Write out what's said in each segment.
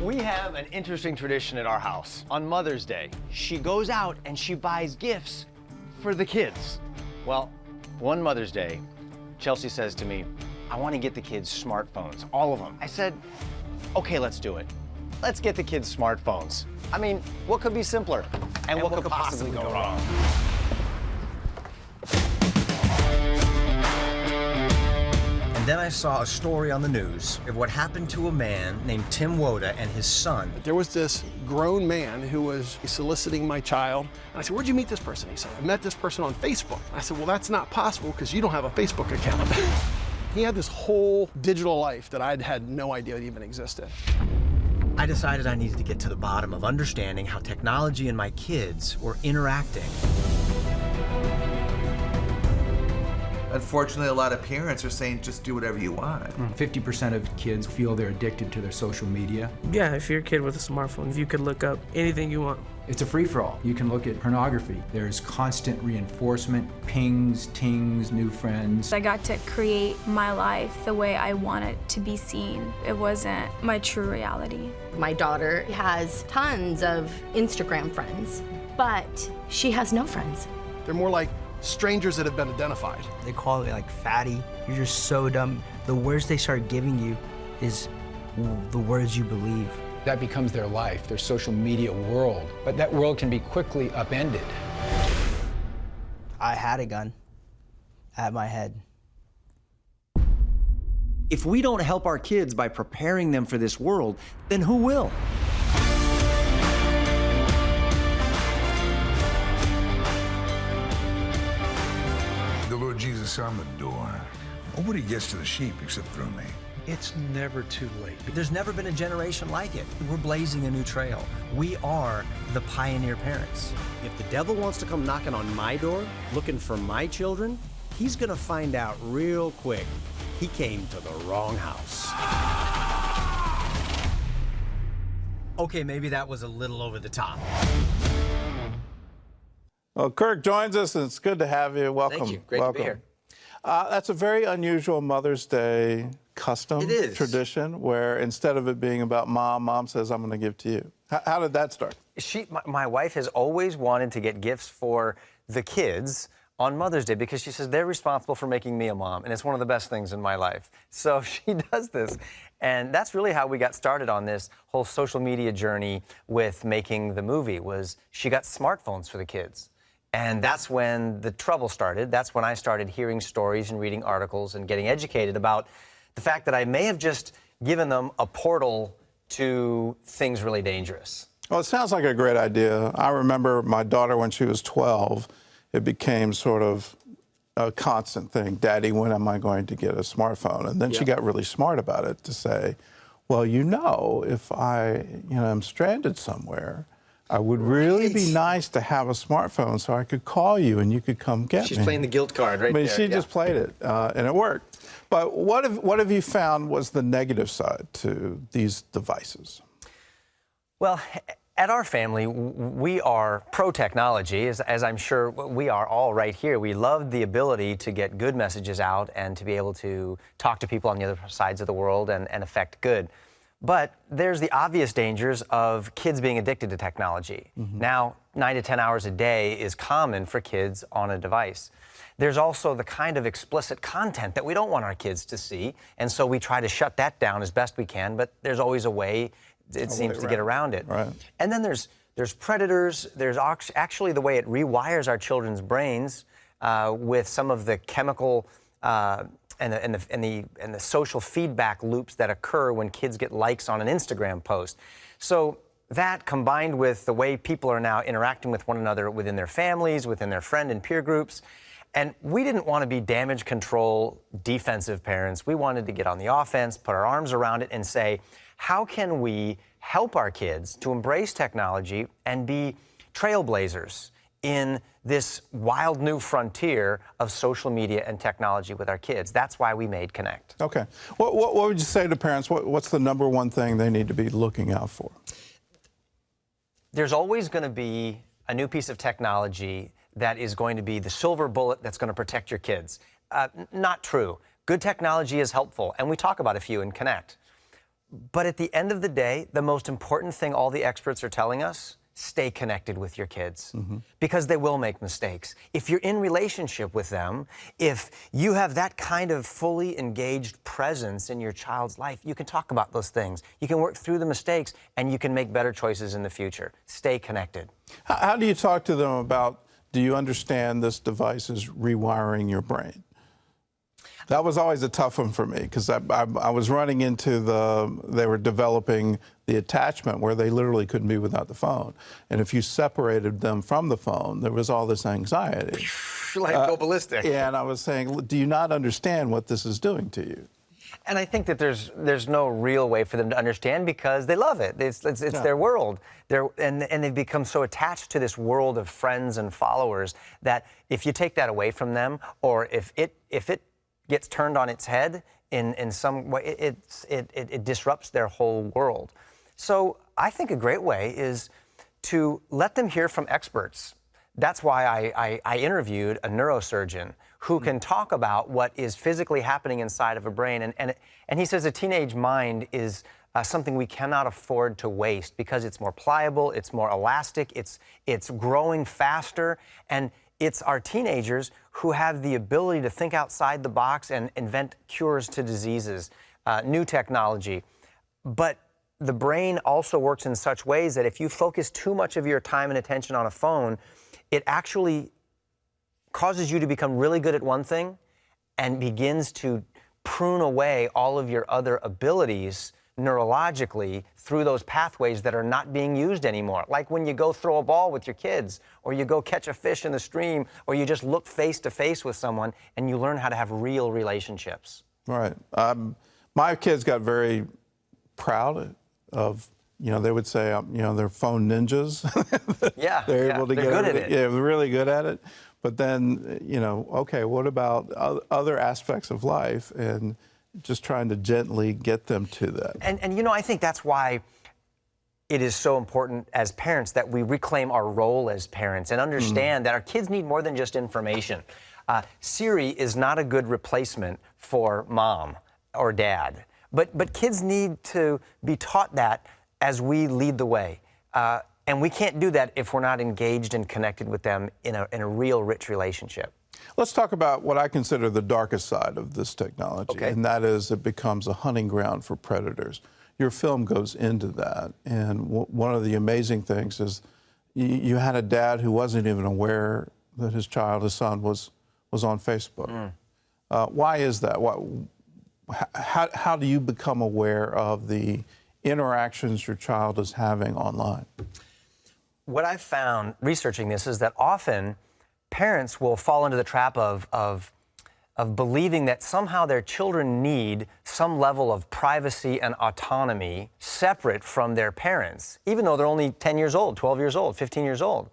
We have an interesting tradition at our house. On Mother's Day, she goes out and she buys gifts for the kids. Well, one Mother's Day, Chelsea says to me, I want to get the kids smartphones, all of them. I said, okay, let's do it. Let's get the kids smartphones. I mean, what could be simpler? And what could possibly go wrong? And then I saw a story on the news of what happened to a man named Tim Woda and his son. There was this grown man who was soliciting my child. And I said, where'd you meet this person? He said, I met this person on Facebook. I said, well, that's not possible because you don't have a Facebook account. He had this whole digital life that I'd had no idea it even existed. I decided I needed to get to the bottom of understanding how technology and my kids were interacting. Unfortunately, a lot of parents are saying just do whatever you want. 50% of kids feel they're addicted to their social media. Yeah, if you're a kid with a smartphone, you could look up anything you want. It's a free-for-all. You can look at pornography. There's constant reinforcement, pings, tings, new friends. I got to create my life the way I want it to be seen. It wasn't my true reality. My daughter has tons of Instagram friends, but she has no friends. They're more like strangers that have been identified. They call it like fatty. You're just so dumb. The words they start giving you is the words you believe. That becomes their life, their social media world. But that world can be quickly upended. I had a gun at my head. If we don't help our kids by preparing them for this world, then who will? The Lord Jesus, I'm the door. Nobody gets to the sheep except through me. It's never too late. There's never been a generation like it. We're blazing a new trail. We are the pioneer parents. If the devil wants to come knocking on my door, looking for my children, he's gonna find out real quick he came to the wrong house. Okay, maybe that was a little over the top. Well, Kirk joins us, and it's good to have you. Welcome. Thank you. Great Welcome. to be here. That's a very unusual Mother's Day custom, It is. tradition, where instead of it being about mom says, I'm going to give to you. How did that start? My wife has always wanted to get gifts for the kids on Mother's Day because she says they're responsible for making me a mom, and it's one of the best things in my life. So she does this, and that's really how we got started on this whole social media journey with making the movie. Was she got smartphones for the kids. And that's when the trouble started. That's when I started hearing stories and reading articles and getting educated about the fact that I may have just given them a portal to things really dangerous. Well, it sounds like a great idea. I remember my daughter when she was 12, it became sort of a constant thing. Daddy, when am I going to get a smartphone? And then she got really smart about it to say, well, if I am stranded somewhere, I would really be nice to have a smartphone so I could call you and you could come get me. She's playing the guilt card right there. She just played it, and it worked. But what have you found was the negative side to these devices? Well, at our family, we are pro-technology, as I'm sure we are all right here. We love the ability to get good messages out and to be able to talk to people on the other sides of the world and affect good. But there's the obvious dangers of kids being addicted to technology. Now, 9 to 10 hours a day is common for kids on a device. There's also the kind of explicit content that we don't want our kids to see, and so we try to shut that down as best we can, but there's always a way, it seems, to get around it. Right. And then there's predators. There's actually the way it rewires our children's brains with some of the chemical and the social feedback loops that occur when kids get likes on an Instagram post. So that, combined with the way people are now interacting with one another within their families, within their friend and peer groups, and we didn't want to be damage control defensive parents. We wanted to get on the offense, put our arms around it, and say, how can we help our kids to embrace technology and be trailblazers in this wild new frontier of social media and technology with our kids? That's why we made Connect. Okay. What would you say to parents? What's the number one thing they need to be looking out for? There's always going to be a new piece of technology that is going to be the silver bullet that's going to protect your kids. Not true. Good technology is helpful, and we talk about a few in Connect. But at the end of the day, the most important thing all the experts are telling us, stay connected with your kids because they will make mistakes. If you're in relationship with them, if you have that kind of fully engaged presence in your child's life, you can talk about those things. You can work through the mistakes and you can make better choices in the future. Stay connected. How do you talk to them about, do you understand this device is rewiring your brain? That was always a tough one for me because I was running into they were developing the attachment where they literally couldn't be without the phone. And if you separated them from the phone, there was all this anxiety. Like go ballistic. Yeah, and I was saying, do you not understand what this is doing to you? And I think that there's no real way for them to understand because they love it. It's their world. And they've become so attached to this world of friends and followers that if you take that away from them, or if it gets turned on its head in some way, it disrupts their whole world. So I think a great way is to let them hear from experts. That's why I interviewed a neurosurgeon who can talk about what is physically happening inside of a brain. And he says a teenage mind is something we cannot afford to waste because it's more pliable, it's more elastic, it's growing faster, and it's our teenagers who have the ability to think outside the box and invent cures to diseases, new technology. But the brain also works in such ways that if you focus too much of your time and attention on a phone, it actually causes you to become really good at one thing and begins to prune away all of your other abilities neurologically through those pathways that are not being used anymore. Like when you go throw a ball with your kids, or you go catch a fish in the stream, or you just look face to face with someone and you learn how to have real relationships. Right. My kids got very proud of, they would say, they're phone ninjas. Yeah, they're able to they're get good at it. Yeah, they're really good at it. But then, okay, what about other aspects of life? And just trying to gently get them to that. And I think that's why it is so important as parents that we reclaim our role as parents and understand that our kids need more than just information. Siri is not a good replacement for mom or dad, but kids need to be taught that as we lead the way. And we can't do that if we're not engaged and connected with them in a real rich relationship. Let's talk about what I consider the darkest side of this technology, and that is it becomes a hunting ground for predators. Your film goes into that, and one of the amazing things is you had a dad who wasn't even aware that his son, was on Facebook. Why is that? How do you become aware of the interactions your child is having online? What I've found researching this is that often parents will fall into the trap of believing that somehow their children need some level of privacy and autonomy separate from their parents, even though they're only 10 years old, 12 years old, 15 years old.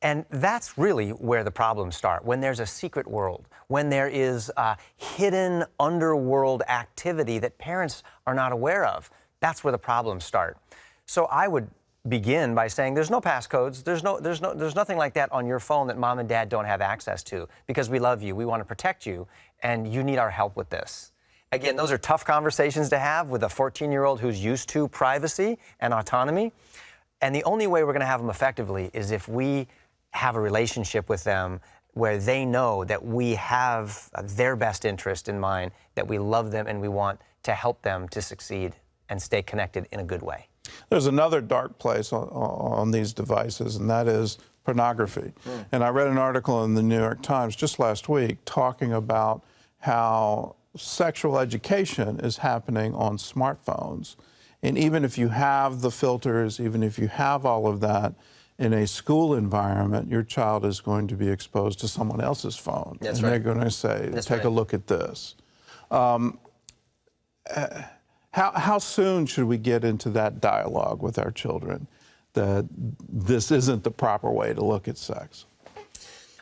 And that's really where the problems start, when there's a secret world, when there is hidden underworld activity that parents are not aware of. That's where the problems start. So I would begin by saying there's no passcodes, there's nothing like that on your phone that mom and dad don't have access to, because we love you, we want to protect you, and you need our help with this. Again, those are tough conversations to have with a 14-year-old who's used to privacy and autonomy, and the only way we're going to have them effectively is if we have a relationship with them where they know that we have their best interest in mind, that we love them and we want to help them to succeed and stay connected in a good way. There's another dark place on these devices, and that is pornography. And I read an article in the New York Times just last week talking about how sexual education is happening on smartphones. And even if you have the filters, even if you have all of that, in a school environment, your child is going to be exposed to someone else's phone. That's and right. They're going to say, take a look at this. How soon should we get into that dialogue with our children that this isn't the proper way to look at sex?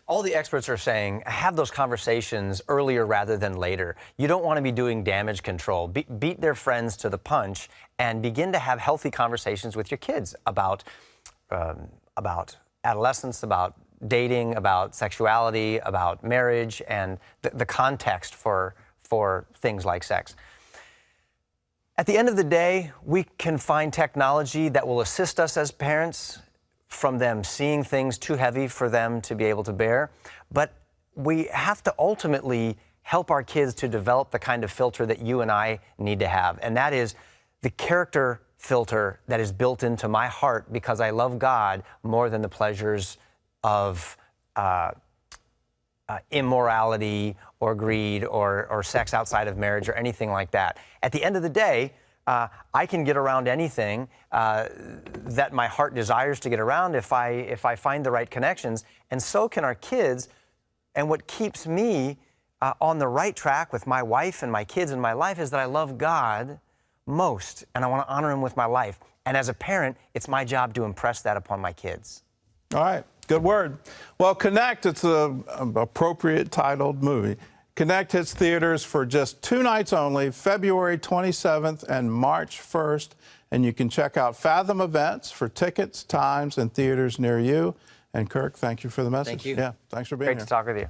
All the experts are saying have those conversations earlier rather than later. You don't want to be doing damage control. Beat their friends to the punch and begin to have healthy conversations with your kids about adolescence, about dating, about sexuality, about marriage, and the context for things like sex. At the end of the day, we can find technology that will assist us as parents from them seeing things too heavy for them to be able to bear. But we have to ultimately help our kids to develop the kind of filter that you and I need to have. And that is the character filter that is built into my heart because I love God more than the pleasures of immorality or greed or sex outside of marriage or anything like that. At the end of the day, I can get around anything that my heart desires to get around if I find the right connections, and so can our kids. And what keeps me on the right track with my wife and my kids in my life is that I love God most, and I want to honor Him with my life. And as a parent, it's my job to impress that upon my kids. All right, good word. Well, Connect, it's an appropriate titled movie. Connect hits theaters for just 2 nights only, February 27th and March 1st. And you can check out Fathom Events for tickets, times, and theaters near you. And Kirk, thank you for the message. Thank you. Yeah, thanks for being here. Great to talk with you.